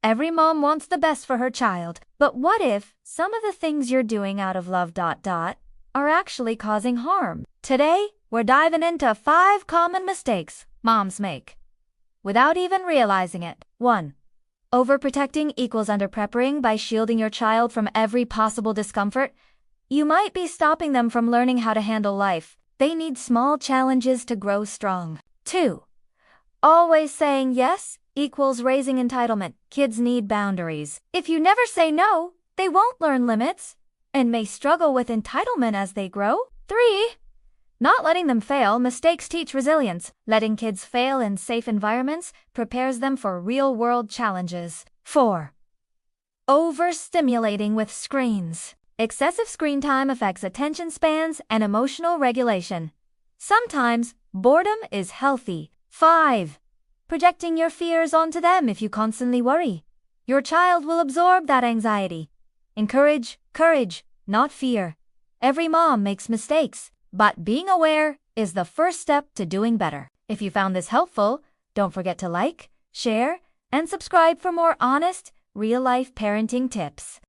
Every mom wants the best for her child, but what if some of the things you're doing out of love are actually causing harm? Today, we're diving into 5 common mistakes moms make without even realizing it. 1. Overprotecting equals underpreparing. By shielding your child from every possible discomfort, you might be stopping them from learning how to handle life. They need small challenges to grow strong. 2. Always saying yes equals raising entitlement. Kids need boundaries. If you never say no, they won't learn limits and may struggle with entitlement as they grow. 3. Not letting them fail. Mistakes teach resilience. Letting kids fail in safe environments prepares them for real-world challenges. 4. Overstimulating with screens. Excessive screen time affects attention spans and emotional regulation. Sometimes, boredom is healthy. 5. Projecting your fears onto them. If you constantly worry, your child will absorb that anxiety. Encourage courage, not fear. Every mom makes mistakes, but being aware is the first step to doing better. If you found this helpful, don't forget to like, share, and subscribe for more honest, real-life parenting tips.